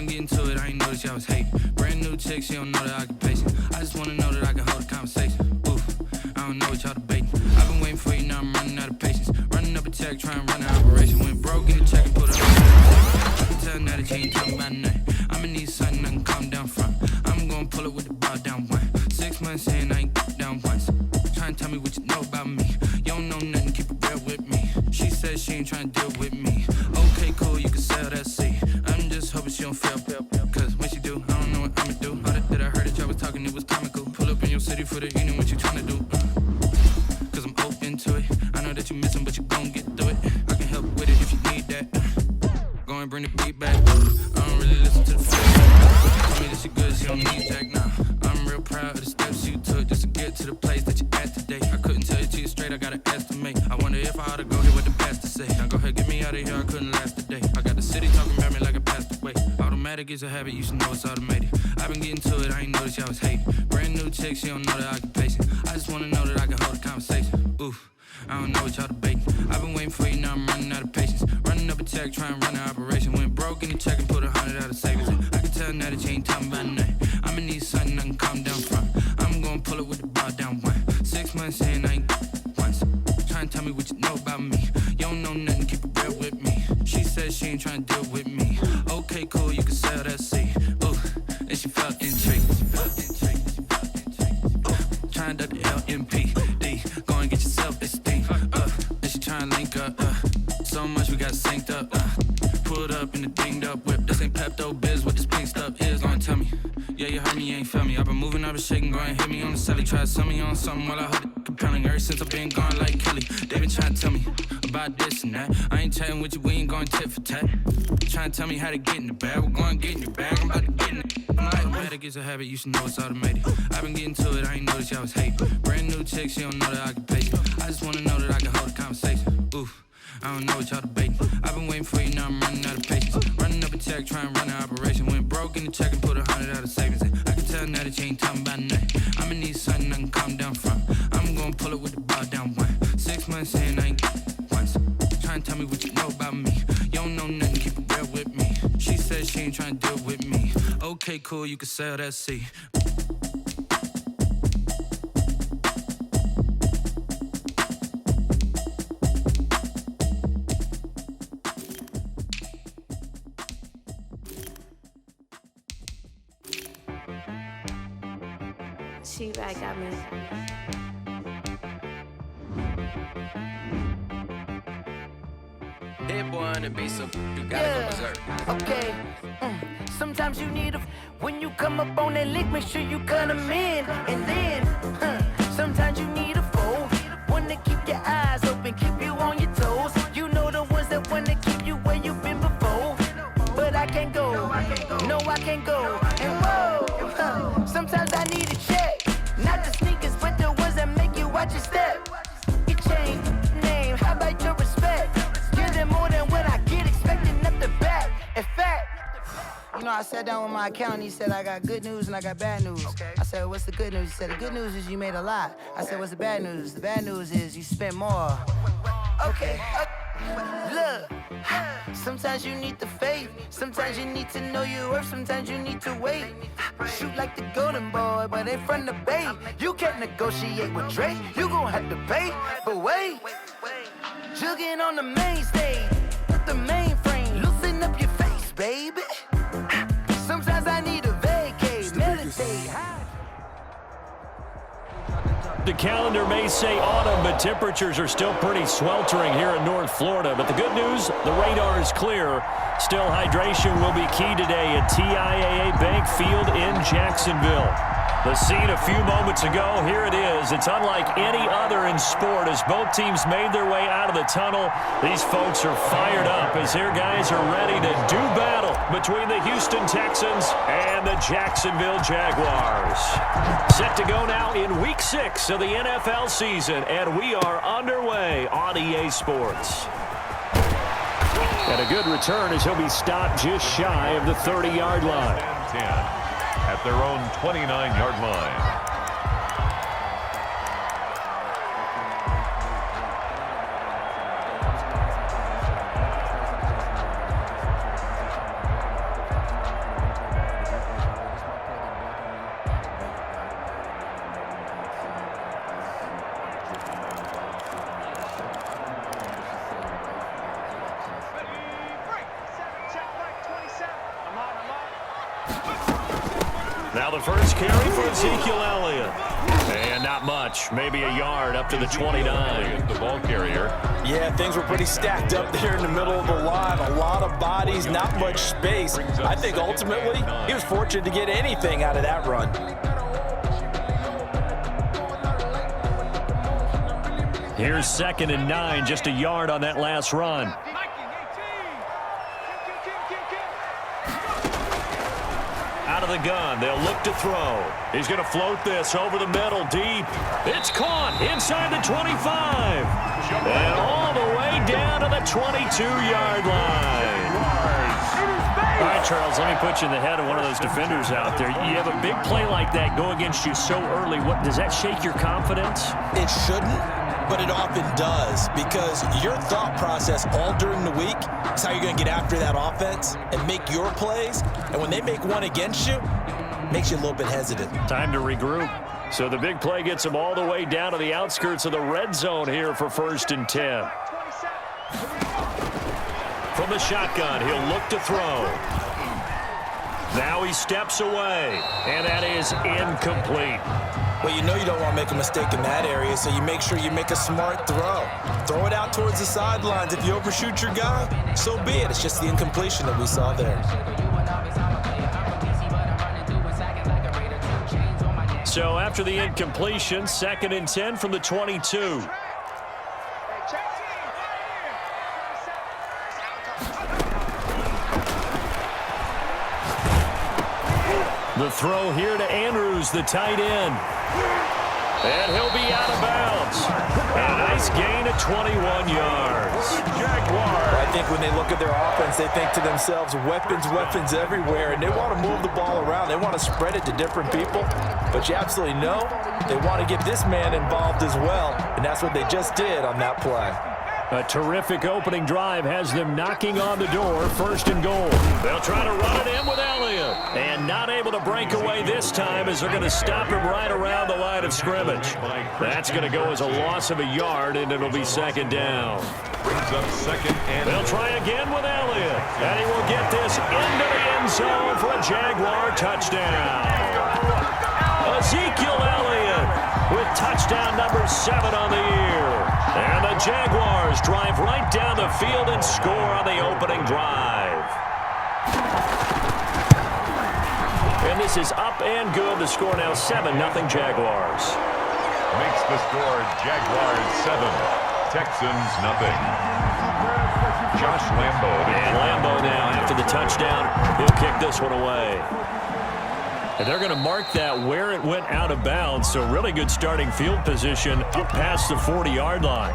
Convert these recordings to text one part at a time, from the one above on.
been getting to it, I ain't noticed y'all was hating. Brand new chick, she don't know the occupation. I just wanna know that I can hold a conversation. Oof, I don't know what y'all debating. I've been waiting for you, now I'm running out of patience. Running up a check, trying to run an operation. Went broke in the check and put it on. I can tell now that you ain't talking about nothing. I'ma need something I can calm down from. I'm gonna pull it with the bar down one. 6 months in, I ain't down once. Trying to tell me what you know about me. You don't know nothing, keep it real with me. She said she ain't trying to deal with me. Okay, cool, you can sell that seat. I'm just hoping she don't fail. Cause when she do, I don't know what I'ma do. All that I heard that y'all was talking, it was comical. Pull up in your city for the evening, what you trying to do? Cause I'm open to it. I know that you missing, but you gon' get through it. I can help with it if you need that. Go and bring the beat back. I don't really listen to the feedback. Told me that she good, she don't need Jack now. I'm real proud of the steps you took just to get to the place that you're at today. I couldn't tell you to you straight, I gotta estimate. I wonder if I ought to go here with the pastor say. Now go ahead, get me out of here, I couldn't last a day. I got the city talking about me like I passed away. Automatic is a habit, you should know it's automated. I've been getting to it, I ain't noticed y'all was hating. Brand new chick, she don't know the occupation. I just wanna know that I can hold a conversation. Oof, I don't know what y'all debating. I've been waiting for you, now I'm running out of patience. Running up a check, trying to run an operation. Went broke in the check and put 100 out of savings. I can tell now that you ain't talking about nothing. I'ma need something I can calm down from. I'm gonna pull it with the bar down one. 6 months in, I ain't once. Trying to tell me what you know about me. You don't know nothing, keep it real with me. She said she ain't trying to deal with me. Okay, cool, you can sell that seat. Ooh, and she felt intrigued. Trying to duck the LMPD. Go and get yourself esteem. And she trying to link up. So much we got synced up. Pulled up in the dinged up whip. This ain't Pepto Biz, what this pink stuff is. Go and tell me. Yeah, you heard me, you ain't felt me. I've been moving, I've been shaking, go and hit me on the celly. Try to sell me on something while I hold it compelling. Ever since I've been gone like Kelly, they been trying to tell me about this and that. I ain't chatting with you, we ain't going tit for tat. Trying to tell me how to get in the bag. We're going to get in your bag, I'm about to get in it. Automatic is a habit, you should know it's automated. I've been getting to it, I ain't noticed y'all was hating. Brand new chick, she don't know the occupation. I just wanna know that I can hold a conversation. Oof, I don't know what y'all debating. I've been waiting for you, now I'm running out of patience. Running up a check, trying to run an operation. Went broke in the check and put 100 out of savings. I can tell now that you ain't talking about nothing. I'ma need something I can calm down from. I'm gonna pull it with the bar down one. 6 months in, I ain't once. Trying to tell me what you know about me. You don't know nothing, keep it real with me. She said she ain't trying to deal with me. Okay, cool, you can sell that seat. She back got me. Hit one and be so you gotta go berserk. Okay. Sometimes you need when you come up on that lick, make sure you cut 'em in. And then, sometimes you need a foe. One to keep your eyes open, keep you on your toes. You know the ones that wanna keep you where you've been before. But I can't go, no I can't go. And whoa, sometimes I need a check. Not the sneakers, but the ones that make you watch your step. Your chain, name, how about your respect? Give them more than what I get, expecting up the back. In fact, you know, I sat down with my accountant, he said I got good news and I got bad news. Okay. I said, what's the good news? He said, the good news is you made a lot. I said, what's the bad news? The bad news is you spent more. Okay. Look, sometimes you need the faith. Sometimes you need to know your worth. Sometimes you need to wait. Shoot like the golden boy, but in front of the bay. You can't negotiate with Drake. You gon' have to pay. But wait, jugging on the main stage, the mainframe. Loosen up your face, baby. Sometimes I need a vacate, meditate. The calendar may say autumn, but temperatures are still pretty sweltering here in North Florida. But the good news, the radar is clear. Still, hydration will be key today at TIAA Bank Field in Jacksonville. The scene a few moments ago, here it is. It's unlike any other in sport as both teams made their way out of the tunnel. These folks are fired up as their guys are ready to do battle between the Houston Texans and the Jacksonville Jaguars. Set to go now in Week 6 of the NFL season, and we are underway on EA Sports. And a good return as he'll be stopped just shy of the 30-yard line. 10 at their own 29-yard line. Now the first carry for Ezekiel Elliott. And not much, maybe a yard up to the 29. The ball carrier. Yeah, things were pretty stacked up there in the middle of the line. A lot of bodies, not much space. I think ultimately he was fortunate to get anything out of that run. Here's 2nd and 9, just a yard on that last run. Out of the gun, they'll look to throw. He's going to float this over the middle, deep. It's caught inside the 25. And all the way down to the 22-yard line. All right, Charles, let me put you in the head of one of those defenders out there. You have a big play like that go against you so early. What does that shake your confidence? It shouldn't, but it often does, because your thought process all during the week is how you're going to get after that offense and make your plays. And when they make one against you, it makes you a little bit hesitant. Time to regroup. So the big play gets him all the way down to the outskirts of the red zone here for 1st and 10. From the shotgun, he'll look to throw. Now he steps away, and that is incomplete. Well, you know you don't want to make a mistake in that area, so you make sure you make a smart throw. Throw it out towards the sidelines. If you overshoot your guy, so be it. It's just the incompletion that we saw there. So after the incompletion, 2nd and 10 from the 22. The throw here to Andrews, the tight end. And he'll be out of bounds. A nice gain of 21 yards. Jaguars. I think when they look at their offense, they think to themselves, weapons, weapons everywhere, and they want to move the ball around. They want to spread it to different people. But you absolutely know they want to get this man involved as well, and that's what they just did on that play. A terrific opening drive has them knocking on the door, 1st and goal. They'll try to run it in with Elliott. And not able to break away this time as they're going to stop him right around the line of scrimmage. That's going to go as a loss of a yard, and it'll be 2nd down. Brings up 2nd and... They'll try again with Elliott. And he will get this into the end zone for a Jaguar touchdown. Ezekiel Elliott with touchdown number 7 on the year. And the Jaguars drive right down the field and score on the opening drive. And this is up and good. The score now 7-0 Jaguars. Makes the score Jaguars 7, Texans nothing. Josh Lambo. And Lambo now, after the touchdown, he'll kick this one away. And they're going to mark that where it went out of bounds, so really good starting field position up past the 40-yard line.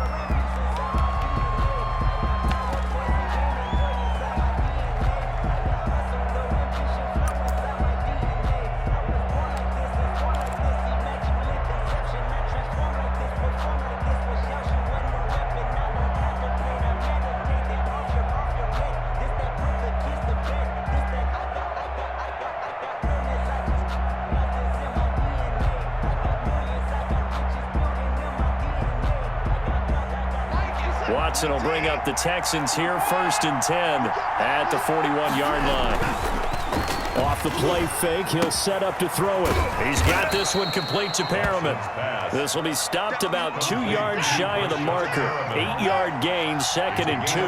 Watson will bring up the Texans here, 1st and 10 at the 41-yard line. Off the play fake, he'll set up to throw it. He's got this one complete to Perriman. This will be stopped about 2 yards shy of the marker. 8-yard gain, 2nd and 2.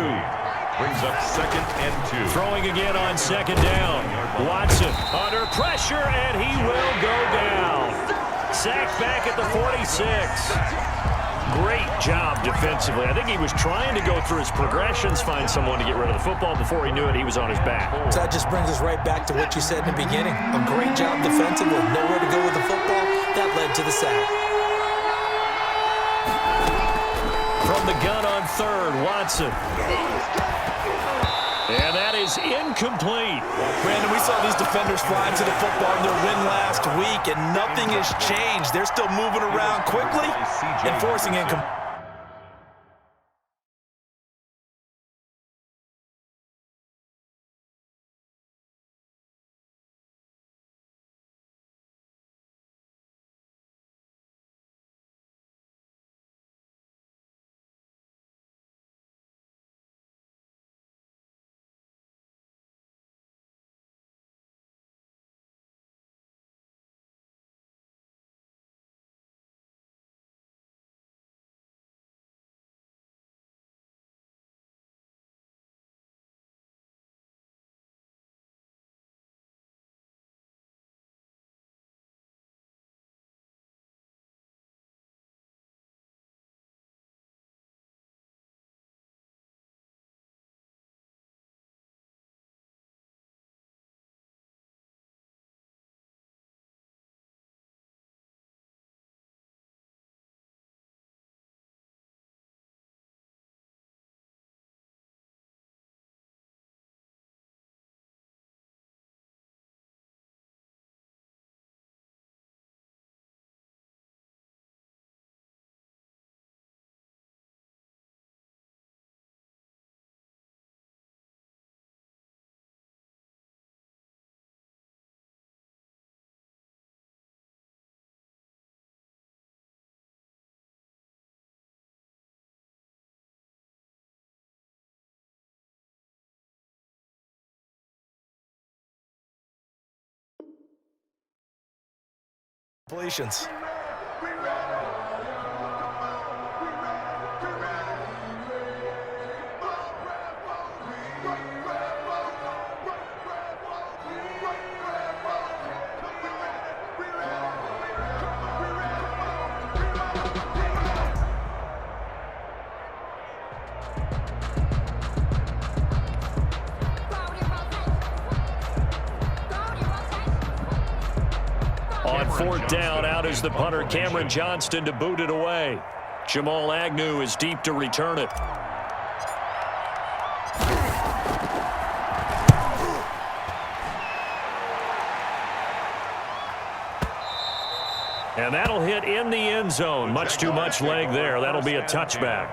Brings up 2nd and 2. Throwing again on 2nd down. Watson under pressure, and he will go down. Sacked back at the 46. Great job defensively. I think he was trying to go through his progressions, find someone to get rid of the football. Before he knew it, he was on his back. So that just brings us right back to what you said in the beginning. A great job defensively. Nowhere to go with the football. That led to the sack. From the gun on 3rd, Watson. And that is incomplete. Brandon, we saw these defenders flying to the football in their win last week, and nothing has changed. They're still moving around quickly and forcing incomplete. Completions. On fourth down, out is the punter, Cameron Johnston, to boot it away. Jamal Agnew is deep to return it. And that'll hit in the end zone. Much too much leg there. That'll be a touchback.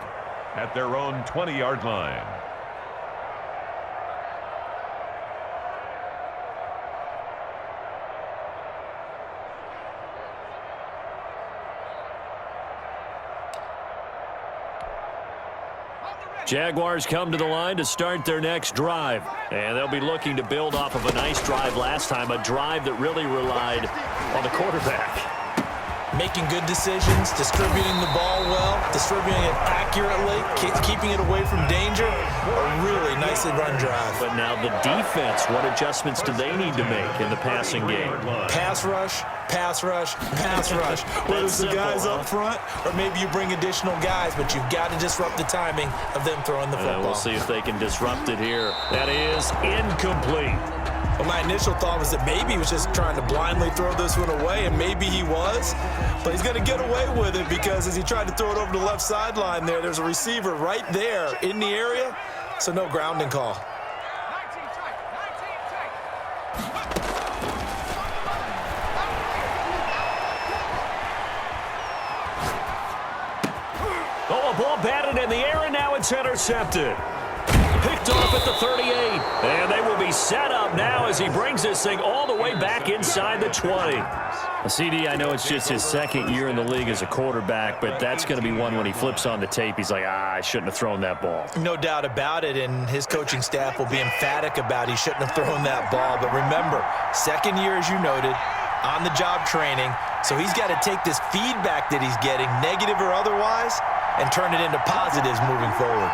At their own 20-yard line. Jaguars come to the line to start their next drive. And they'll be looking to build off of a nice drive last time, a drive that really relied on the quarterback. Making good decisions, distributing the ball well, distributing it accurately, keeping it away from danger. A really nicely run drive. But now the defense, what adjustments do they need to make in the passing game? Pass rush, pass rush, pass rush. Whether it's the guys up front or maybe you bring additional guys, but you've got to disrupt the timing of them throwing the football. We'll see if they can disrupt it here. That is incomplete. Well, my initial thought was that maybe he was just trying to blindly throw this one away, and maybe he was. But he's going to get away with it because as he tried to throw it over the left sideline there's a receiver right there in the area, so no grounding call. Oh, a ball batted in the air, and now it's intercepted. Picked off at the 38. And they will be set up now as he brings this thing all the way back inside the 20. CD, I know it's just his second year in the league as a quarterback, but that's going to be one when he flips on the tape. He's like, I shouldn't have thrown that ball. No doubt about it, and his coaching staff will be emphatic about he shouldn't have thrown that ball. But remember, second year, as you noted, on-the-job training, so he's got to take this feedback that he's getting, negative or otherwise, and turn it into positives moving forward.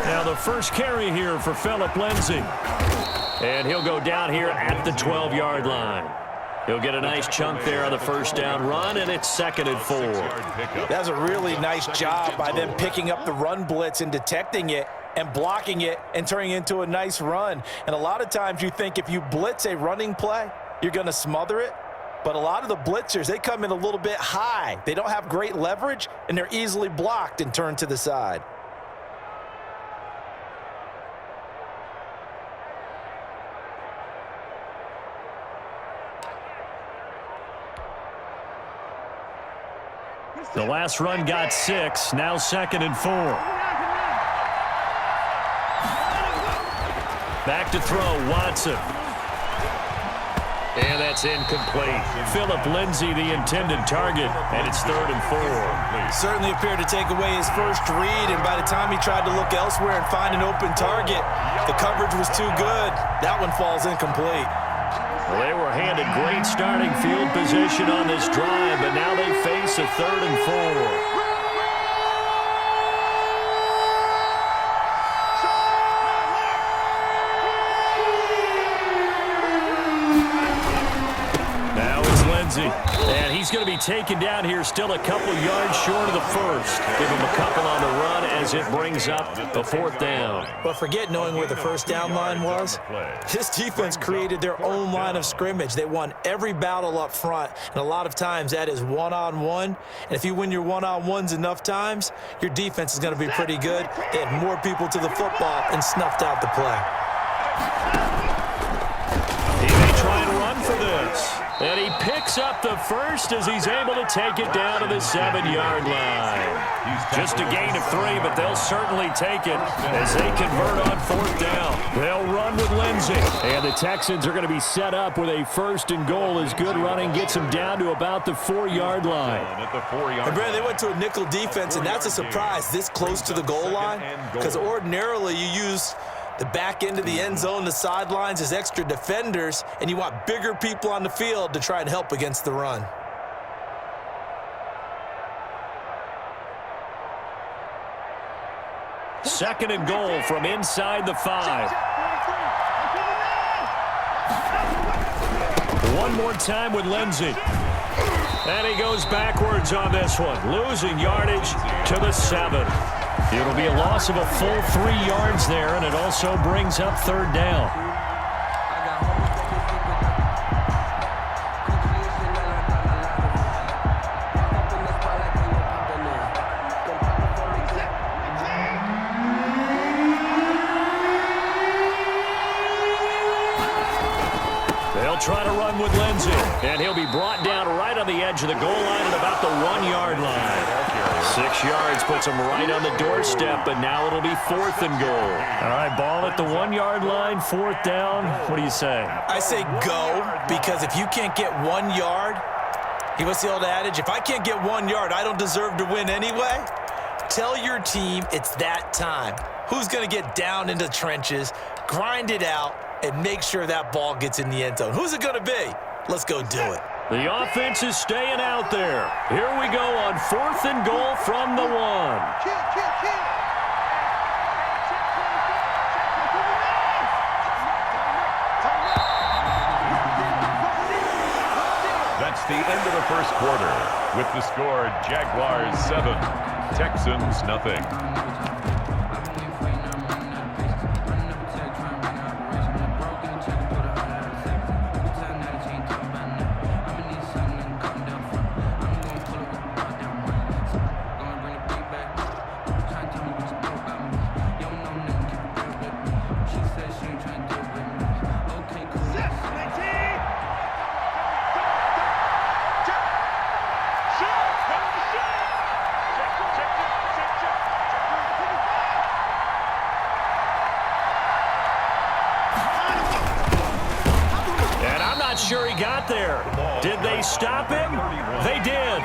Now the first carry here for Phillip Lindsay. And he'll go down here at the 12-yard line. He'll get a nice chunk there on the first down run, and it's 2nd and 4. That's a really nice job by them picking up the run blitz and detecting it and blocking it and turning it into a nice run. And a lot of times you think if you blitz a running play, you're going to smother it. But a lot of the blitzers, they come in a little bit high. They don't have great leverage, and they're easily blocked and turned to the side. The last run got 6, now 2nd and 4. Back to throw, Watson. And that's incomplete. Phillip Lindsay, the intended target, and it's 3rd and 4. Certainly appeared to take away his first read, and by the time he tried to look elsewhere and find an open target, the coverage was too good. That one falls incomplete. Well, they were handed great starting field position on this drive, but now they face a 3rd and 4. And he's going to be taken down here, still a couple yards short of the first. Give him a couple on the run as it brings up the 4th down. But forget knowing where the first down line was. This defense created their own line of scrimmage. They won every battle up front, and a lot of times that is one-on-one. And if you win your one-on-ones enough times, your defense is going to be pretty good. They had more people to the football and snuffed out the play. He may try and run for this. And he picks up the first as he's able to take it down to the 7-yard line. Just a gain of 3, but they'll certainly take it as they convert on 4th down. They'll run with Lindsay. And the Texans are going to be set up with a 1st and goal as good running gets them down to about the 4-yard line. And Brandon, they went to a nickel defense, and that's a surprise this close to the goal line because ordinarily you use The back end of the end zone, the sidelines is extra defenders, and you want bigger people on the field to try and help against the run. Second and goal from inside the 5. One more time with Lindsey. And he goes backwards on this one, losing yardage to the 7. It'll be a loss of a full 3 yards there, and it also brings up third down. They'll try to run with Lindsey, and he'll be brought down right on the edge of the goal line at about the 1-yard line. 6 yards puts him right on the doorstep, but now it'll be 4th and goal. All right, ball at the 1-yard line, 4th down. What do you say? I say go, because if you can't get 1 yard, what's the old adage? If I can't get 1 yard, I don't deserve to win anyway. Tell your team it's that time. Who's going to get down into the trenches, grind it out, and make sure that ball gets in the end zone? Who's it going to be? Let's go do it. The offense is staying out there. Here we go on 4th and goal from the 1. That's the end of the first quarter. With the score, Jaguars 7, Texans nothing. Sure he got there. Did they stop him? They did.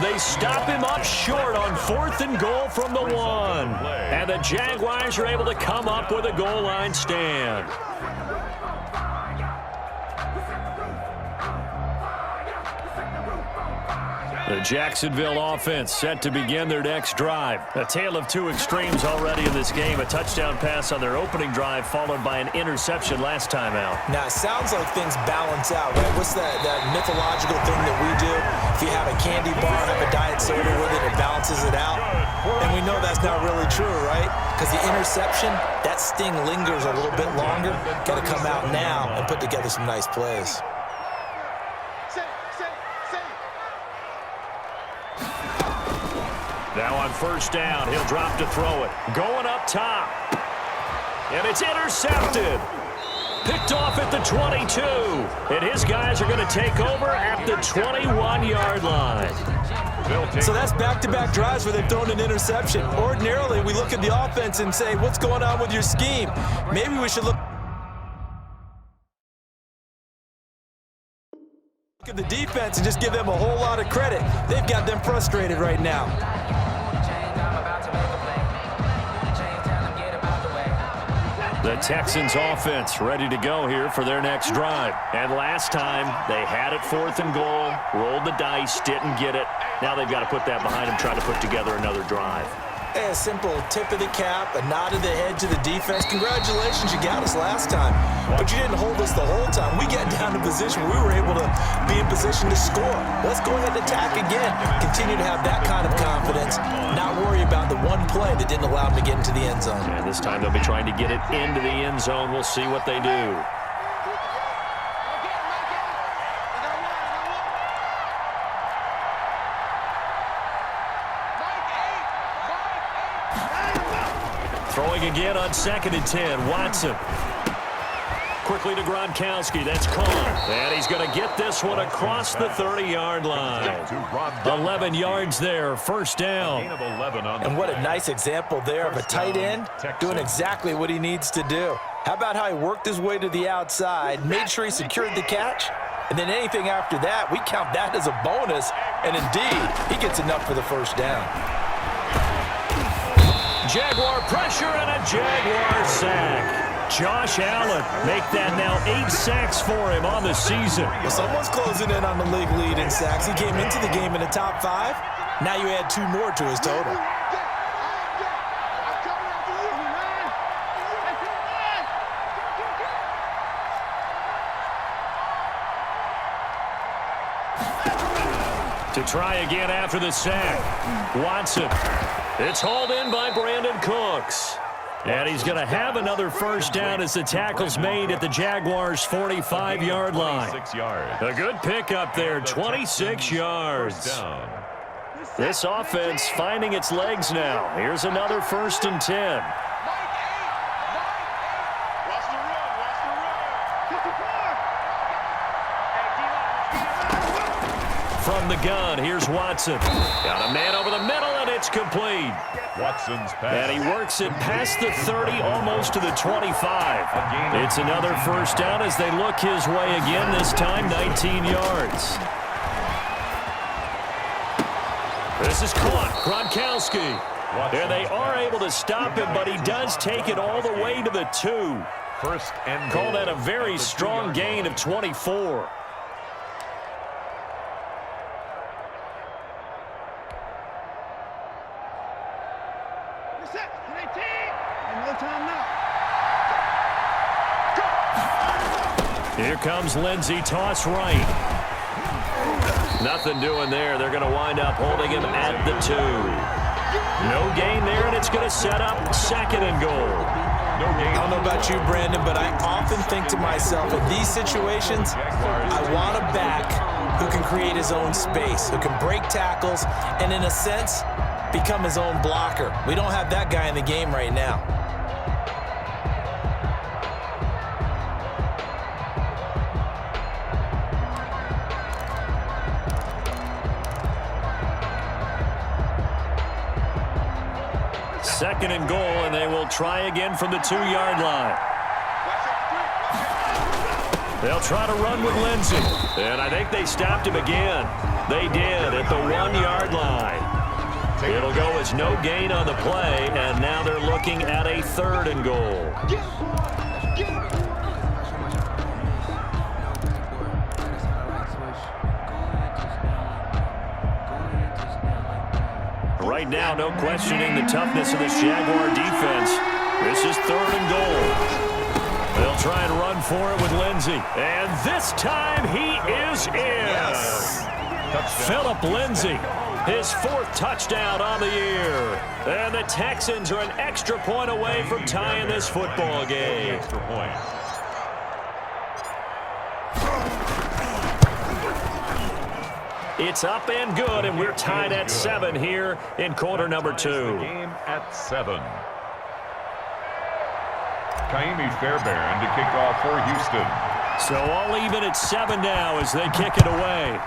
They stop him up short on 4th and goal from the 1. And the Jaguars are able to come up with a goal line stand. The Jacksonville offense set to begin their next drive. A tale of 2 extremes already in this game. A touchdown pass on their opening drive, followed by an interception last time out. Now, it sounds like things balance out, right? What's that mythological thing that we do? If you have a candy bar, have a diet soda with it, it balances it out. And we know that's not really true, right? Because the interception, that sting lingers a little bit longer. Got to come out now and put together some nice plays. Now on 1st down, he'll drop to throw it. Going up top. And it's intercepted. Picked off at the 22. And his guys are going to take over at the 21-yard line. So that's back-to-back drives where they've thrown an interception. Ordinarily, we look at the offense and say, what's going on with your scheme? Maybe we should look at the defense and just give them a whole lot of credit. They've got them frustrated right now. The Texans offense ready to go here for their next drive. And last time, they had it 4th and goal, rolled the dice, didn't get it. Now they've got to put that behind them, try to put together another drive. A simple tip of the cap, a nod of the head to the defense. Congratulations, you got us last time. But you didn't hold us the whole time. We got down to a position where we were able to be in position to score. Let's go ahead and attack again. Continue to have that kind of confidence. Not worry about the one play that didn't allow them to get into the end zone. And this time they'll be trying to get it into the end zone. We'll see what they do. Throwing again on 2nd and 10. Watson. Quickly to Gronkowski. That's caught. And he's going to get this one across the 30-yard line. 11 yards there. 1st down. And what a nice example there of a tight end doing exactly what he needs to do. How about how he worked his way to the outside, made sure he secured the catch, and then anything after that, we count that as a bonus. And indeed, he gets enough for the 1st down. Jaguar pressure and a Jaguar sack. Josh Allen make that now 8 sacks for him on the season. Well, someone's closing in on the league lead in sacks. He came into the game in the top 5. Now you add 2 more to his total. To try again after the sack. Watson. It's hauled in by Brandon Cooks. And he's going to have another first down as the tackle's made at the Jaguars' 45-yard line. A good pickup there, 26 yards. This offense finding its legs now. Here's another 1st and 10. From the gun, here's Watson. Got a man over the middle, and it's complete. Watson's pass. And he works it past the 30, almost to the 25. It's another first down as they look his way again, this time 19 yards. This is caught. Gronkowski. And they are able to stop him, but he does take it all the way to the 2. First and Call that a very strong gain of 24. Here comes Lindsey, toss right. Nothing doing there. They're going to wind up holding him at the 2. No gain there, and it's going to set up 2nd and goal. I don't know about you, Brandon, but I often think to myself, in these situations, I want a back who can create his own space, who can break tackles, and in a sense, become his own blocker. We don't have that guy in the game right now. Second and goal, and they will try again from the 2-yard line. They'll try to run with Lindsey, and I think they stopped him again. They did at the 1-yard line. It'll go as no gain on the play, and now they're looking at a 3rd and goal. Right now, no questioning the toughness of this Jaguar defense. This is 3rd and goal. They'll try and run for it with Lindsey. And this time he is in. Yes. Phillip Lindsey, his 4th touchdown on the year. And the Texans are an extra point away from tying this football game. Extra point. It's up and good, and we're tied at 7 here in quarter number 2. Game at 7. Kaimi Fairbairn to kick off for Houston. So all even at 7 now as they kick it away.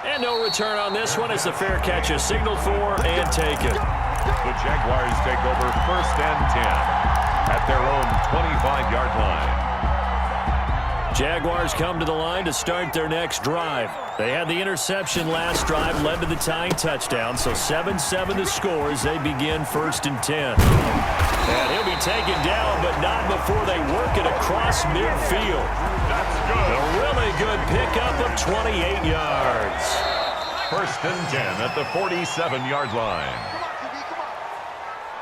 And no return on this one as the fair catch is signaled for and taken. The Jaguars take over 1st and 10 at their own 25-yard line. Jaguars come to the line to start their next drive. They had the interception last drive, led to the tying touchdown, so 7-7 the score as they begin 1st and 10. And he'll be taken down, but not before they work it across midfield. That's good. A really good pickup of 28 yards. 1st and 10 at the 47-yard line.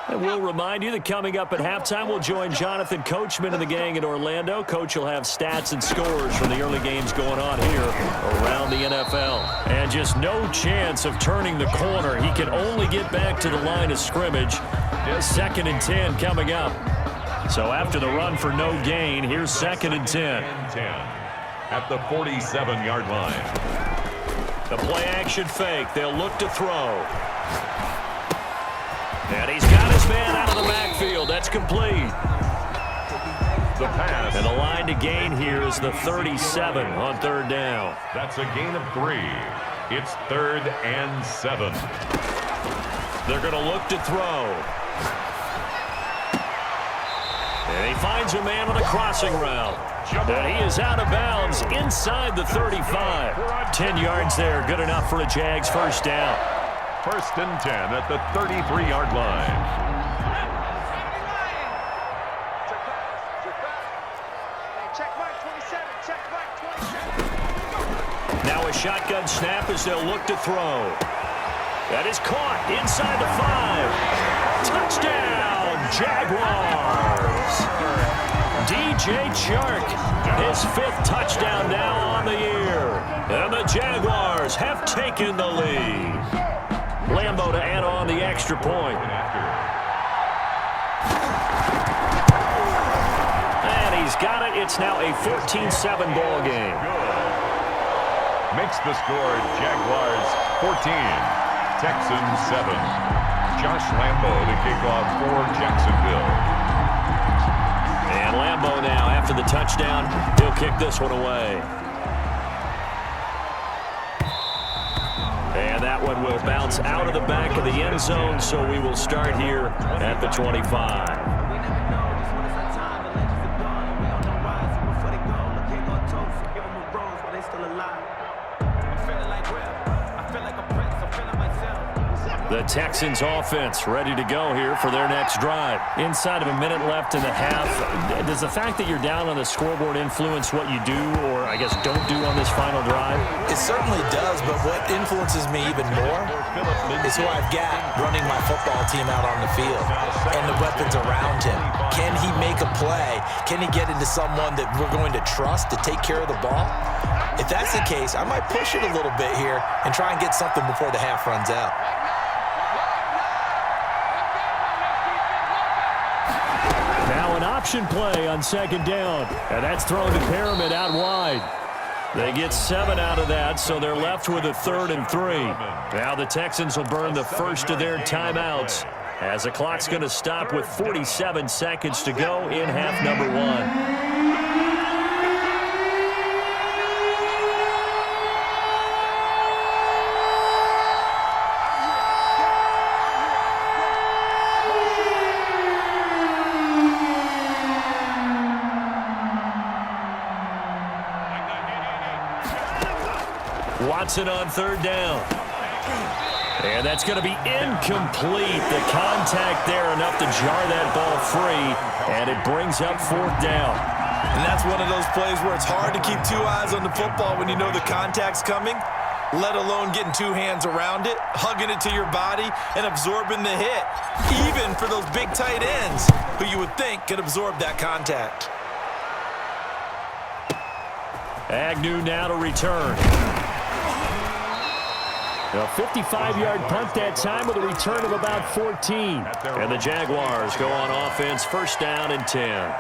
And we'll remind you that coming up at halftime, we'll join Jonathan Coachman and the gang in Orlando. Coach will have stats and scores from the early games going on here around the NFL. And just no chance of turning the corner. He can only get back to the line of scrimmage. 2nd and 10 coming up. So after the run for no gain, here's 2nd and 10. At the 47-yard line. The play action fake. They'll look to throw. And he's got his man out of the backfield. That's complete. The pass. And the line to gain here is the 37 on 3rd down. That's a gain of 3. It's 3rd and 7. They're going to look to throw. And he finds a man on a crossing route. And he is out of bounds inside the 35. 10 yards there. Good enough for a Jags first down. 1st and 10 at the 33-yard line. Now a shotgun snap as they'll look to throw. That is caught inside the 5. Touchdown, Jaguars. DJ Chark, his 5th touchdown now on the year. And the Jaguars have taken the lead. Lambo to add on the extra point. And he's got it. It's now a 14-7 ball game. Makes the score Jaguars 14, Texans 7. Josh Lambo to kick off for Jacksonville. And Lambo now, after the touchdown, he'll kick this one away. And that one will bounce out of the back of the end zone, so we will start here at the 25. The Texans offense ready to go here for their next drive. Inside of a minute left in the half, does the fact that you're down on the scoreboard influence what you do or, I guess, don't do on this final drive? It certainly does, but what influences me even more is who I've got running my football team out on the field and the weapons around him. Can he make a play? Can he get into someone that we're going to trust to take care of the ball? If that's the case, I might push it a little bit here and try and get something before the half runs out. Now an option play on second down, and that's thrown to Pyramid out wide. They get 7 out of that, so they're left with a 3rd and 3. Now the Texans will burn the first of their timeouts as the clock's going to stop with 47 seconds to go in half number 1. Watson on 3rd down. And that's going to be incomplete. The contact there enough to jar that ball free, and it brings up 4th down. And that's one of those plays where it's hard to keep 2 eyes on the football when you know the contact's coming, let alone getting 2 hands around it, hugging it to your body, and absorbing the hit, even for those big tight ends who you would think could absorb that contact. Agnew now to return. A 55-yard punt that time with a return of about 14. And the Jaguars go on offense, 1st down and 10.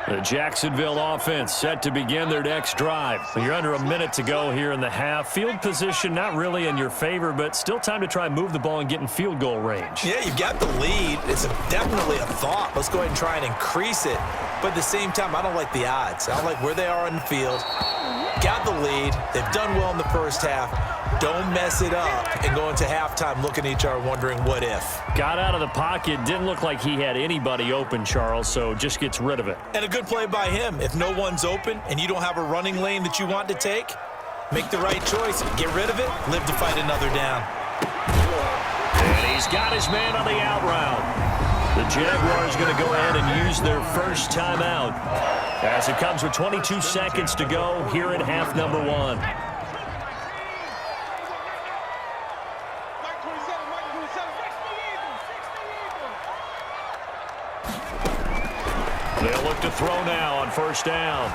The Jacksonville offense set to begin their next drive. You're under a minute to go here in the half. Field position not really in your favor, but still time to try and move the ball and get in field goal range. Yeah, you've got the lead. It's definitely a thought. Let's go ahead and try and increase it. But at the same time, I don't like the odds. I don't like where they are on the field. Got the lead. They've done well in the first half. Don't mess it up and go into halftime looking at each other wondering what if. Got out of the pocket. Didn't look like he had anybody open, Charles, so just gets rid of it. And a good play by him. If no one's open and you don't have a running lane that you want to take, make the right choice. Get rid of it. Live to fight another down. And he's got his man on the out route. The Jaguars going to go ahead and use their first timeout as it comes with 22 seconds to go here in half number 1. They'll look to throw now on 1st down.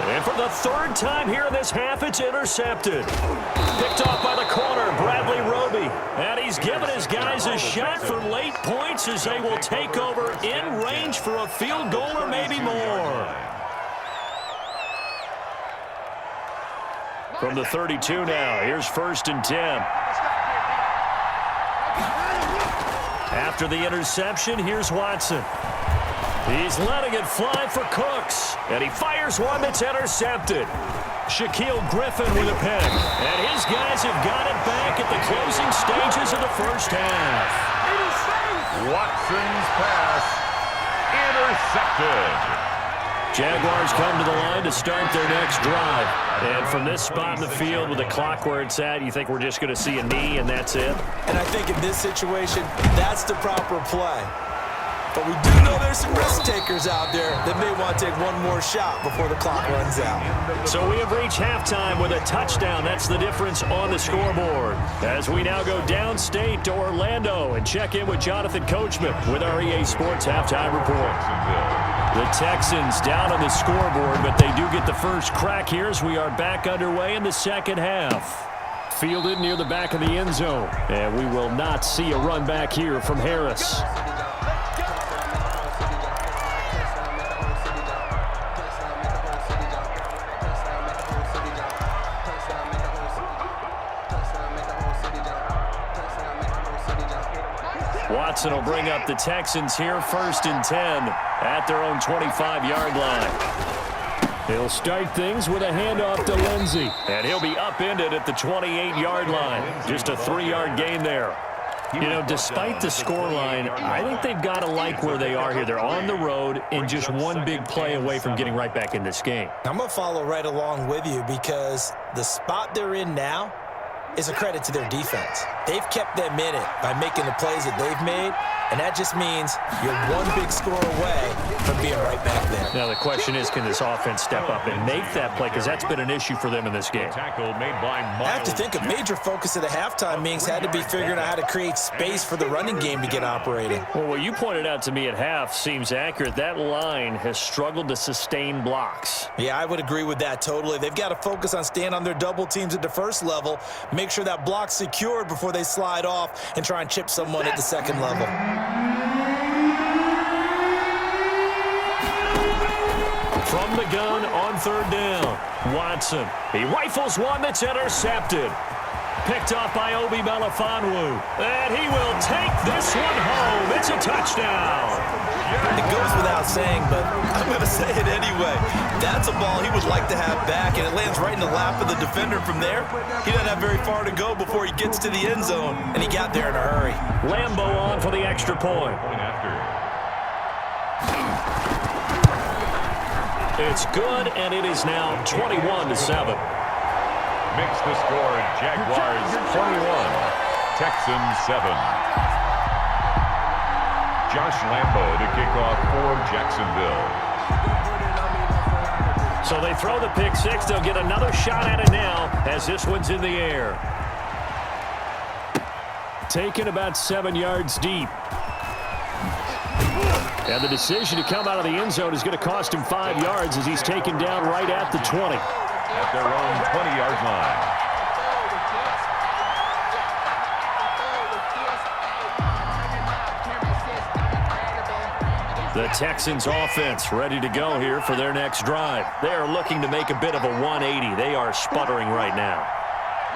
And for the 3rd time here in this half, it's intercepted. Picked off by the corner, Bradley Roby. And he's given his guys a shot for late points as they will take over in range for a field goal or maybe more. From the 32 now, here's 1st and 10. After the interception, here's Watson. He's letting it fly for Cooks, and he fires one that's intercepted. Shaquille Griffin with a pick, and his guys have got it back at the closing stages of the first half. Watson's pass intercepted. Jaguars come to the line to start their next drive. And from this spot in the field with the clock where it's at, you think we're just going to see a knee and that's it? And I think in this situation, that's the proper play. But we do know there's some risk takers out there that may want to take one more shot before the clock runs out. So we have reached halftime with a touchdown. That's the difference on the scoreboard. As we now go downstate to Orlando and check in with Jonathan Coachman with our EA Sports Halftime Report. The Texans down on the scoreboard, but they do get the first crack here as we are back underway in the second half. Fielded near the back of the end zone, and we will not see a run back here from Harris. Watson will bring up the Texans here, 1st and 10 at their own 25-yard line. He'll start things with a handoff to Lindsey, and he'll be upended at the 28-yard line. Just a 3-yard gain there. You know, despite the scoreline, I think they've got to like where they are here. They're on the road and just one big play away from getting right back in this game. I'm going to follow right along with you because the spot they're in now is a credit to their defense. They've kept them in it by making the plays that they've made, and that just means you're one big score away from being right back there. Now the question is, can this offense step up and make that play? Because that's been an issue for them in this game. Tackle made by I have to think a major focus of the halftime meetings had to be figuring out how to create space for the running game to get operating. Well, what you pointed out to me at half seems accurate. That line has struggled to sustain blocks. Yeah, I would agree with that totally. They've got to focus on staying on their double teams at the first level, make sure that block's secured before they slide off and try and chip someone at the second level. From the gun on 3rd down, Watson. He rifles one that's intercepted. Picked off by Obi Melifonwu. And he will take this one home. It's a touchdown. It goes without saying, but I'm going to say it anyway. That's a ball he would like to have back, and it lands right in the lap of the defender from there. He doesn't have very far to go before he gets to the end zone, and he got there in a hurry. Lambo on for the extra point. It's good, and it is now 21-7. Makes the score Jaguars 21, Texans 7. Josh Lambo to kick off for Jacksonville. So they throw the pick six. They'll get another shot at it now as this one's in the air. Taken about 7 yards deep. And the decision to come out of the end zone is going to cost him 5 yards as he's taken down right at the 20. At their own 20-yard line. The Texans offense ready to go here for their next drive. They are looking to make a bit of a 180. They are sputtering right now.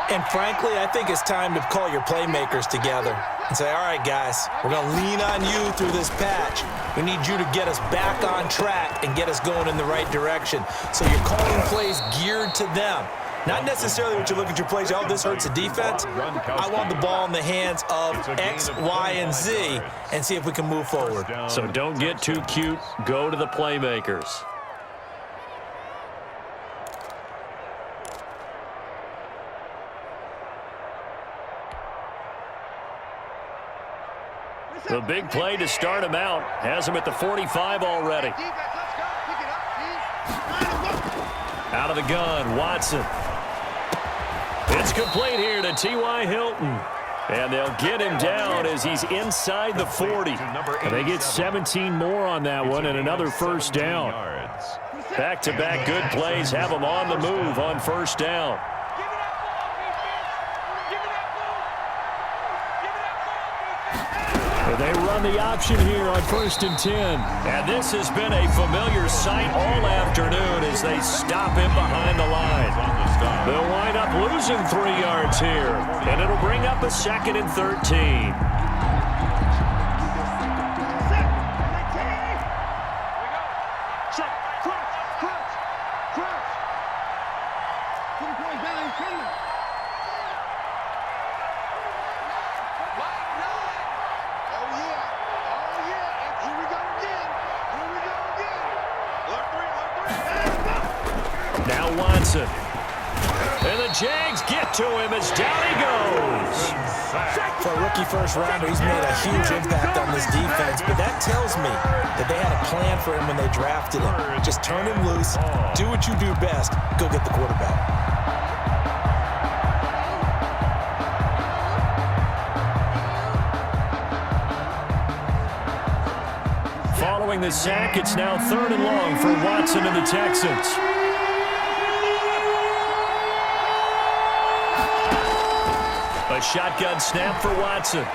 And frankly, I think it's time to call your playmakers together and say, all right, guys, we're going to lean on you through this patch. We need you to get us back on track and get us going in the right direction. So you're calling plays geared to them. Not necessarily what you look at your plays, oh, this hurts the defense. I want the ball in the hands of X, Y, and Z and see if we can move forward. So don't get too cute. Go to the playmakers. The big play to start him out has him at the 45 already. Out of the gun, Watson. It's complete here to T.Y. Hilton. And they'll get him down as he's inside the 40. And they get 17 more on that one and another first down. Back-to-back good plays have them on the move on first down. They run the option here on 1st and 10. And this has been a familiar sight all afternoon as they stop him behind the line. They'll wind up losing 3 yards here. And it'll bring up a 2nd and 13. Now Watson. And the Jags get to him as down he goes. For a rookie first rounder, he's made a huge impact on this defense, but that tells me that they had a plan for him when they drafted him. Just turn him loose, do what you do best, go get the quarterback. Following the sack, it's now 3rd and long for Watson and the Texans. A shotgun snap for Watson.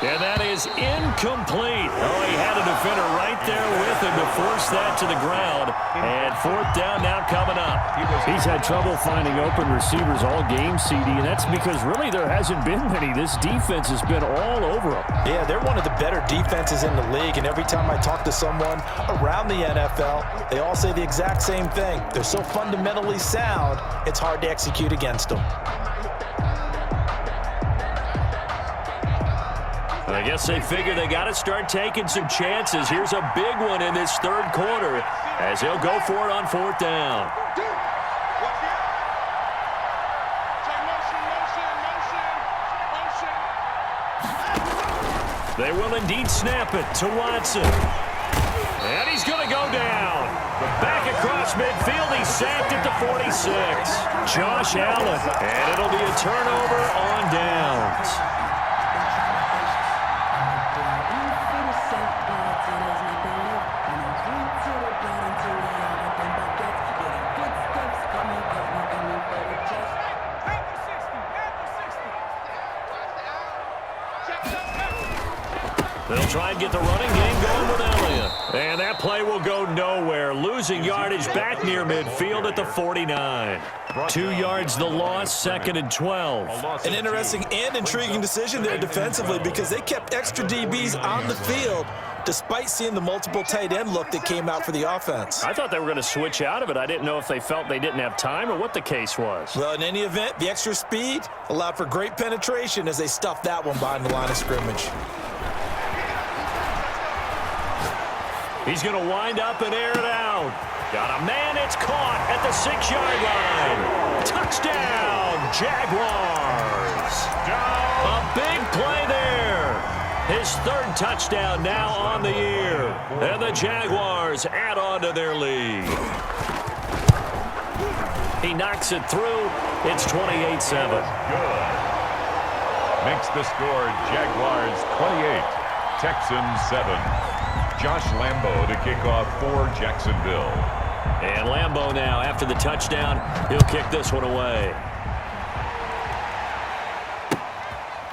And that is incomplete. Oh, he had a defender right there with him to force that to the ground. And 4th down now coming up. He's had trouble finding open receivers all game, CD, and that's because really there hasn't been many. This defense has been all over him. Yeah, they're one of the better defenses in the league, and every time I talk to someone around the NFL, they all say the exact same thing. They're so fundamentally sound, it's hard to execute against them. I guess they figure they got to start taking some chances. Here's a big one in this 3rd quarter as he'll go for it on 4th down. They will indeed snap it to Watson. And he's going to go down. Back across midfield, he's sacked at the 46. Josh Allen. And it'll be a turnover on downs. They'll try and get the running game going with Elliott. And that play will go nowhere. Losing yardage back near midfield at the 49. 2 yards the loss, 2nd and 12. An interesting and intriguing decision there defensively because they kept extra DBs on the field despite seeing the multiple tight end look that came out for the offense. I thought they were going to switch out of it. I didn't know if they felt they didn't have time or what the case was. Well, in any event, the extra speed allowed for great penetration as they stuffed that one behind the line of scrimmage. He's going to wind up and air it out. Got a man, it's caught at the 6-yard line. Touchdown, Jaguars. A big play there. His 3rd touchdown now on the year. And the Jaguars add on to their lead. He knocks it through. It's 28-7. Good. Makes the score Jaguars 28, Texans 7. Josh Lambo to kick off for Jacksonville. And Lambo now, after the touchdown, he'll kick this one away.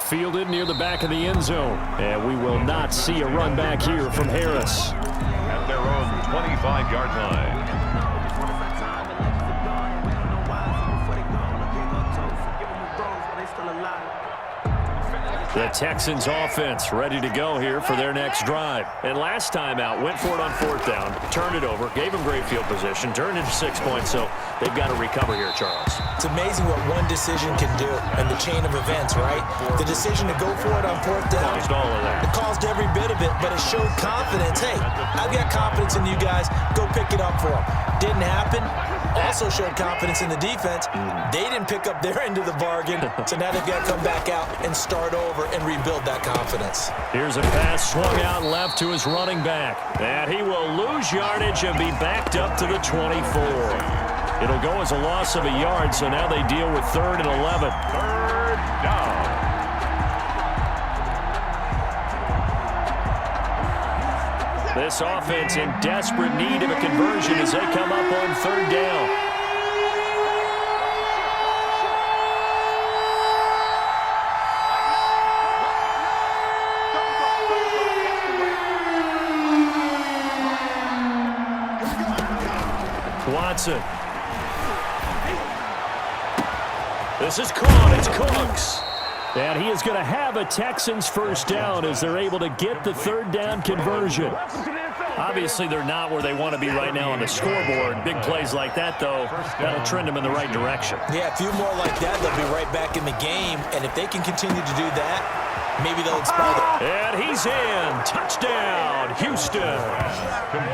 Fielded near the back of the end zone. And we will not see a run back here from Harris. At their own 25-yard line. The Texans offense ready to go here for their next drive. And last time out, went for it on 4th down, turned it over, gave them great field position, turned into 6 points, so they've got to recover here, Charles. It's amazing what one decision can do in the chain of events, right? The decision to go for it on 4th down. Caused all of that. It caused every bit of it, but it showed confidence. Hey, I've got confidence in you guys. Go pick it up for them. Didn't happen. Also showed confidence in the defense. They didn't pick up their end of the bargain, so now they've got to come back out and start over and rebuild that confidence. Here's a pass swung out left to his running back. And he will lose yardage and be backed up to the 24. It'll go as a loss of a yard, so now they deal with 3rd and 11. 3rd down. This offense in desperate need of a conversion as they come up on 3rd down. Watson. This is caught. It's Cooks. And he is going to have a Texans 1st down as they're able to get the 3rd down conversion. Obviously, they're not where they want to be right now on the scoreboard. Big plays like that, though, that'll trend them in the right direction. Yeah, a few more like that, they'll be right back in the game. And if they can continue to do that, maybe they'll inspire them. And he's in. Touchdown, Houston.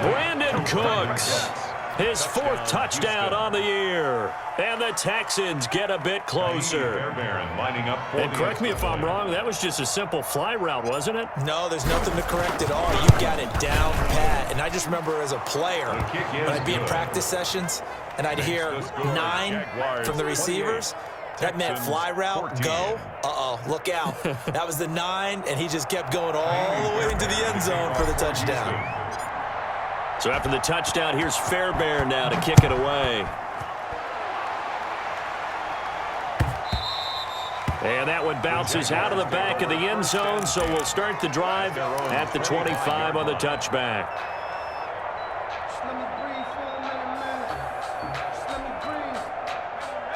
Brandon Cooks. His fourth touchdown on the year. And the Texans get a bit closer. And correct me if I'm wrong, that was just a simple fly route, wasn't it? No, there's nothing to correct at all. You got it down pat. And I just remember as a player, when I'd be in practice sessions, and I'd hear 9 from the receivers, that meant fly route, go. Uh-oh, look out. That was the 9, and he just kept going all the way into the end zone for the touchdown. So after the touchdown, here's Fairbairn now to kick it away. And that one bounces out of the back of the end zone, so we'll start the drive at the 25 on the touchback.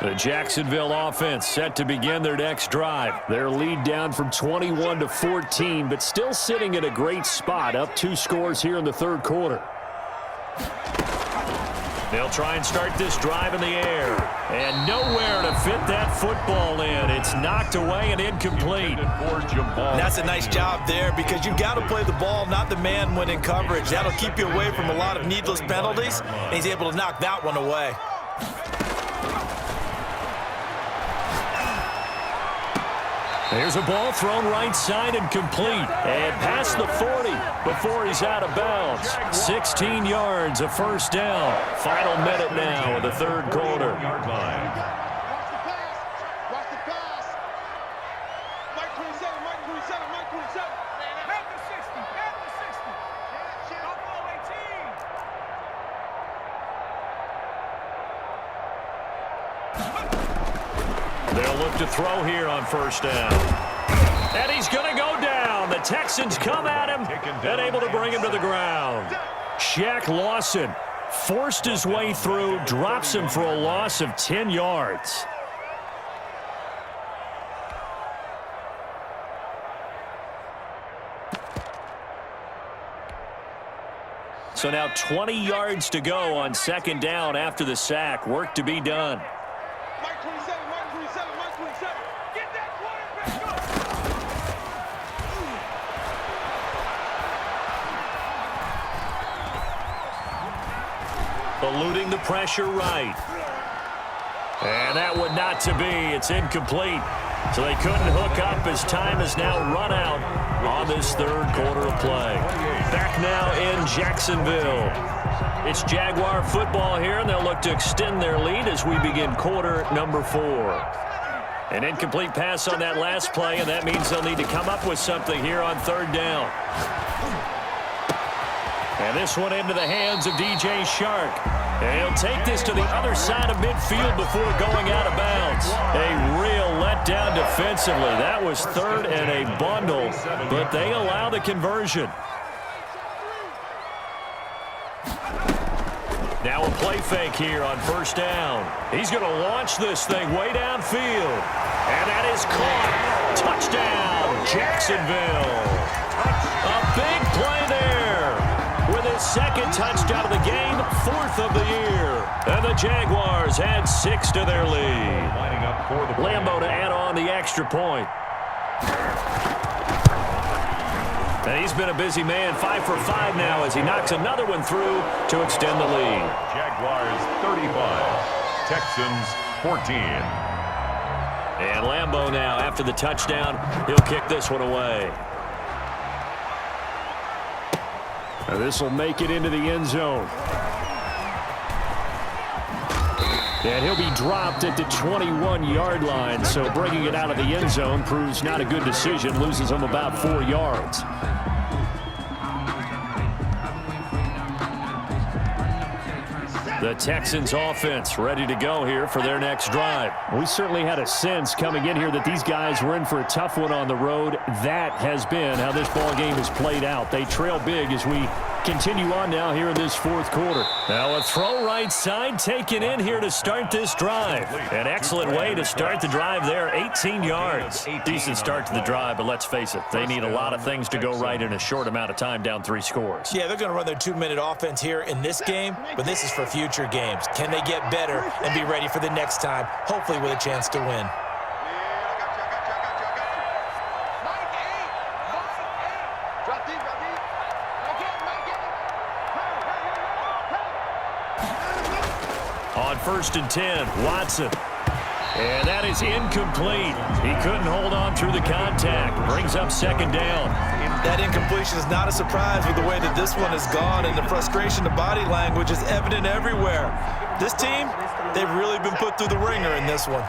The Jacksonville offense set to begin their next drive. Their lead down from 21 to 14, but still sitting at a great spot, up 2 scores here in the third quarter. They'll try and start this drive in the air. And nowhere to fit that football in. It's knocked away and incomplete. And that's a nice job there because you've got to play the ball, not the man when in coverage. That'll keep you away from a lot of needless penalties. And he's able to knock that one away. There's a ball thrown right side and complete. And past the 40 before he's out of bounds. 16 yards, a first down. Final minute now of the third quarter. They'll look to throw here on first down. And he's going to go down. The Texans come at him and able to bring him to the ground. Shaq Lawson forced his way through, drops him for a loss of 10 yards. So now 20 yards to go on second down after the sack. Work to be done. Eluding the pressure right. And that would not to be. It's incomplete. So they couldn't hook up as time has now run out on this third quarter of play. Back now in Jacksonville. It's Jaguar football here, and they'll look to extend their lead as we begin quarter number 4. An incomplete pass on that last play, and that means they'll need to come up with something here on third down. And this one into the hands of DJ Shark. And he'll take this to the other side of midfield before going out of bounds. A real letdown defensively. That was third and a bundle, but they allow the conversion. Now a play fake here on first down. He's going to launch this thing way downfield. And that is caught. Touchdown, Jacksonville. A big play there. With his second touchdown of the game, 4th of the year. And the Jaguars add 6 to their lead. Lambo to add on the extra point. And he's been a busy man, 5 for 5 now as he knocks another one through to extend the lead. Jaguars 35, Texans 14. And Lambo now, after the touchdown, he'll kick this one away. Now this will make it into the end zone. And he'll be dropped at the 21-yard line, so bringing it out of the end zone proves not a good decision, loses him about 4 yards. The Texans offense ready to go here for their next drive. We certainly had a sense coming in here that these guys were in for a tough one on the road. That has been how this ball game has played out. They trail big as we continue on now here in this fourth quarter. Now a throw right side taken in here to start this drive. An excellent way to start the drive there, 18 yards. Decent start to the drive, but let's face it, they need a lot of things to go right in a short amount of time, down 3 scores. Yeah, they're going to run their 2-minute offense here in this game, but this is for future games. Can they get better and be ready for the next time, hopefully with a chance to win? On 1st and 10, Watson. And that is incomplete. He couldn't hold on through the contact. Brings up 2nd down. That incompletion is not a surprise with the way that this one has gone, and the frustration, the body language is evident everywhere. This team, they've really been put through the ringer in this one.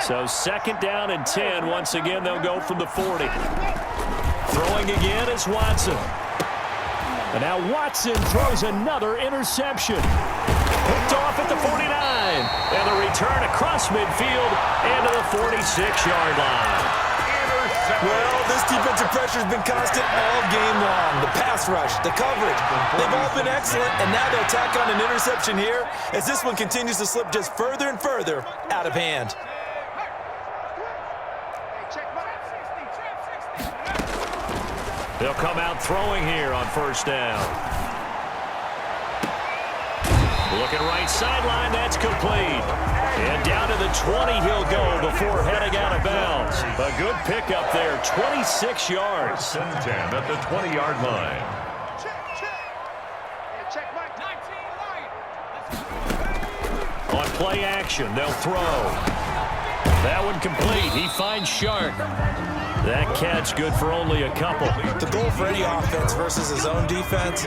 So 2nd down and 10. Once again, they'll go from the 40. Throwing again is Watson. And now Watson throws another interception. Picked off at the 49. And the return across midfield and to the 46-yard line. Well, this defensive pressure has been constant all game long. The pass rush, the coverage, they've all been excellent, and now they'll tack on an interception here as this one continues to slip just further and further out of hand. They'll come out throwing here on 1st down. Looking right sideline, that's complete. And down to the 20 he'll go before heading out of bounds. A good pickup there, 26 yards. 10 at the 20-yard line. On play action, they'll throw. That one complete. He finds Shark. That catch good for only a couple. The goal for any offense versus his own defense,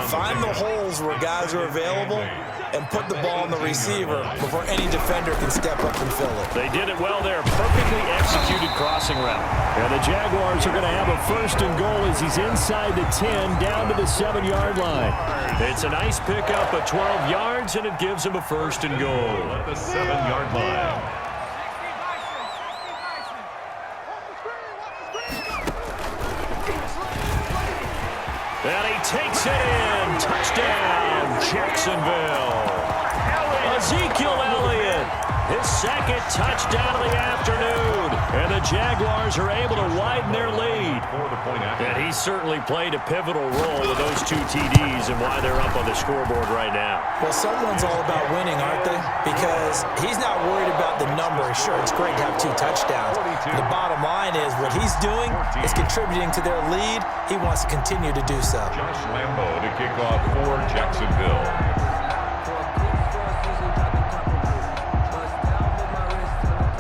find the holes where guys are available and put the ball in the receiver before any defender can step up and fill it. They did it well there. Perfectly executed crossing route. And the Jaguars are going to have a 1st and goal as he's inside the 10 down to the 7-yard line. It's a nice pickup of 12 yards, and it gives him a 1st and goal. At the 7-yard line. And he takes it in. Touchdown, Jacksonville. Ezekiel Elliott, his 2nd touchdown of the afternoon. And the Jaguars are able to widen their lead. And he certainly played a pivotal role with those 2 TDs and why they're up on the scoreboard right now. Well, someone's all about winning, aren't they? Because he's not worried about the number. Sure, it's great to have 2 touchdowns. The bottom line is what he's doing is contributing to their lead. He wants to continue to do so. Josh Lambo to kick off for Jacksonville.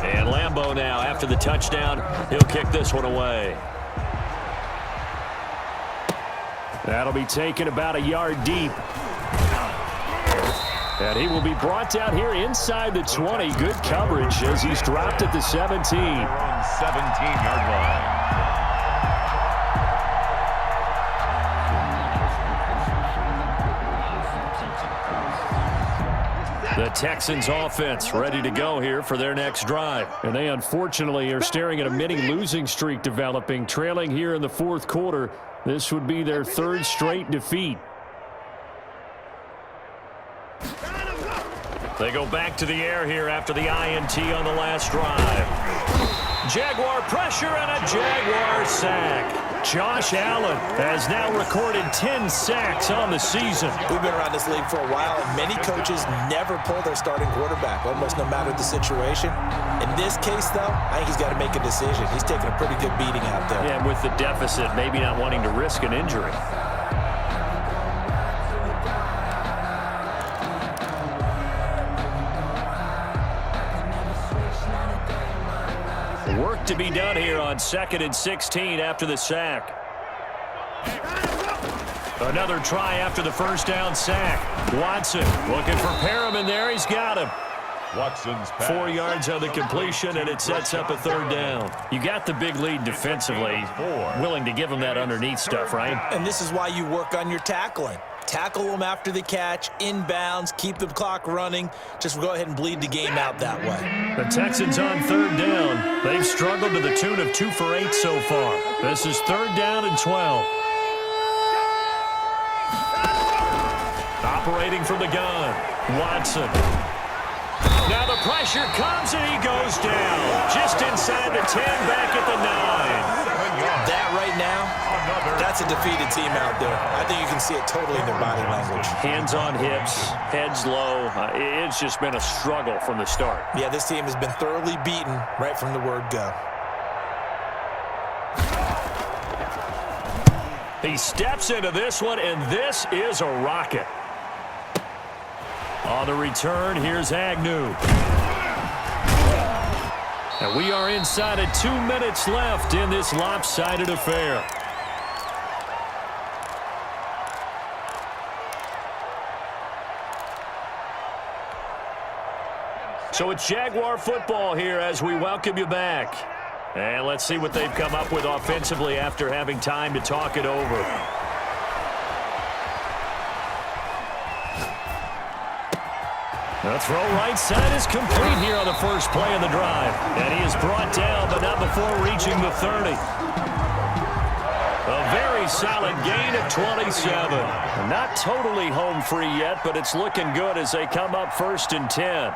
And Lambo now, after the touchdown, he'll kick this one away. That'll be taken about a yard deep. And he will be brought down here inside the 20. Good coverage as he's dropped at the 17. 17-yard line. The Texans offense ready to go here for their next drive. And they unfortunately are staring at a mini losing streak developing, trailing here in the 4th quarter. This would be their 3rd straight defeat. They go back to the air here after the INT on the last drive. Jaguar pressure and a Jaguar sack. Josh Allen has now recorded 10 sacks on the season. We've been around this league for a while, and many coaches never pull their starting quarterback, almost no matter the situation. In this case, though, I think he's got to make a decision. He's taking a pretty good beating out there. Yeah, with the deficit, maybe not wanting to risk an injury. Work to be done here on 2nd and 16 after the sack. Another try after the 1st down sack. Watson looking for Perriman there. He's got him. Watson's pass. 4 yards on the completion, and it sets up a 3rd down. You got the big lead defensively. Willing to give him that underneath stuff, right? And this is why you work on your tackling. Tackle them after the catch, inbounds, keep the clock running. Just go ahead and bleed the game out that way. The Texans on 3rd down. They've struggled to the tune of 2 for 8 so far. This is 3rd down and 12. Operating from the gun, Watson. Now the pressure comes and he goes down. Just inside the 10, back at the 9. That right now, that's a defeated team out there. I think you can see it totally in their body language. Hands on hips, heads low. It's just been a struggle from the start. Yeah, this team has been thoroughly beaten right from the word go. He steps into this one, and this is a rocket. On the return, here's Agnew. And we are inside of 2 minutes left in this lopsided affair. So it's Jaguar football here as we welcome you back. And let's see what they've come up with offensively after having time to talk it over. The throw right side is complete here on the first play of the drive. And he is brought down, but not before reaching the 30. A very solid gain of 27. Not totally home free yet, but it's looking good as they come up 1st and 10.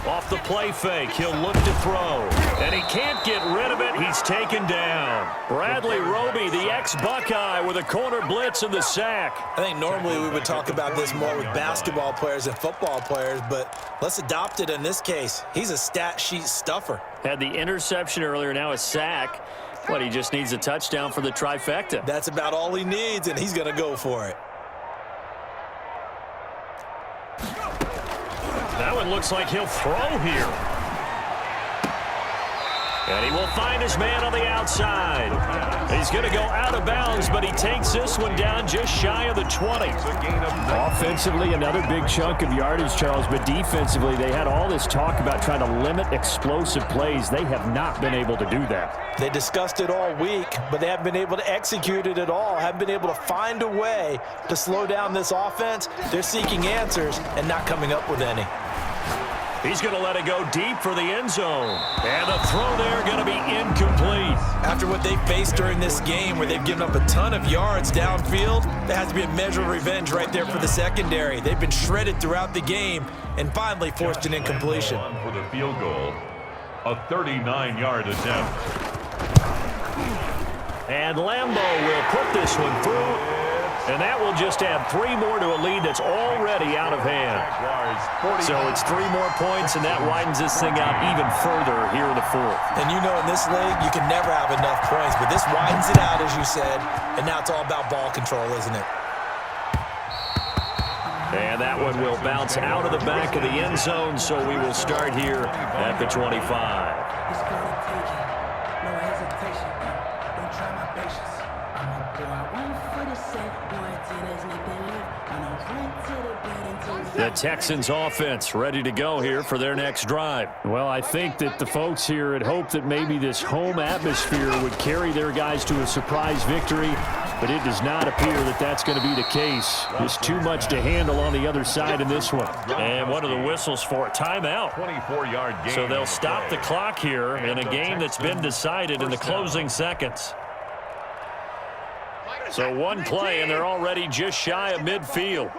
Off the play fake, he'll look to throw. And he can't get rid of it. He's taken down. Bradley Roby, the ex-Buckeye, with a corner blitz and the sack. I think normally we would talk about this more with basketball players and football players, but let's adopt it in this case. He's a stat sheet stuffer. Had the interception earlier, now a sack. What, he just needs a touchdown for the trifecta. That's about all he needs, and he's going to go for it. That one looks like he'll throw here. And he will find his man on the outside. He's going to go out of bounds, but he takes this one down just shy of the 20. Offensively, another big chunk of yardage, Charles, but defensively, they had all this talk about trying to limit explosive plays. They have not been able to do that. They discussed it all week, but they haven't been able to execute it at all, haven't been able to find a way to slow down this offense. They're seeking answers and not coming up with any. He's going to let it go deep for the end zone. And the throw there going to be incomplete. After what they faced during this game where they've given up a ton of yards downfield, there has to be a measure of revenge right there for the secondary. They've been shredded throughout the game and finally forced an incompletion. For the field goal, a 39-yard attempt. And Lambeau will put this one through. And that will just add 3 more to a lead that's already out of hand. So it's 3 more points, and that widens this thing out even further here in the 4th. And you know in this league, you can never have enough points, but this widens it out, as you said, and now it's all about ball control, isn't it? And that one will bounce out of the back of the end zone, so we will start here at the 25. The Texans offense ready to go here for their next drive. Well, I think that the folks here had hoped that maybe this home atmosphere would carry their guys to a surprise victory, but it does not appear that that's going to be the case. There's too much to handle on the other side in this one. And what are the whistles for? Timeout. 24-yard gain. So they'll stop the clock here in a game that's been decided in the closing seconds. So one play, and they're already just shy of midfield.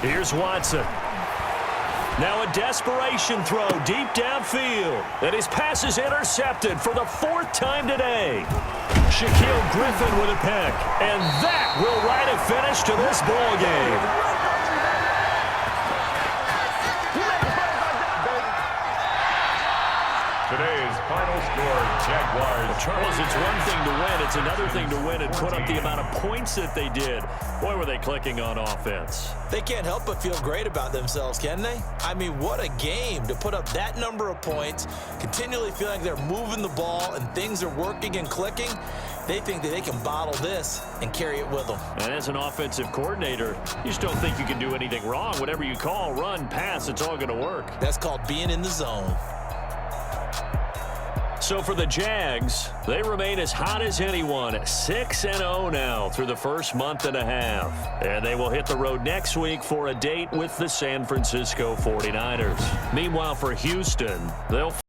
Here's Watson. Now a desperation throw deep downfield. And his pass is intercepted for the 4th time today. Shaquille Griffin with a pick. And that will write a finish to this ball game. Today's final score, Jaguars. Well, Charles, it's one thing to win. It's another thing to win and put up the amount of points that they did. Boy, were they clicking on offense. They can't help but feel great about themselves, can they? I mean, what a game to put up that number of points, continually feeling like they're moving the ball and things are working and clicking. They think that they can bottle this and carry it with them. And as an offensive coordinator, you just don't think you can do anything wrong. Whatever you call, run, pass, it's all going to work. That's called being in the zone. So for the Jags, they remain as hot as anyone, 6-0 now through the first month and a half. And they will hit the road next week for a date with the San Francisco 49ers. Meanwhile, for Houston, they'll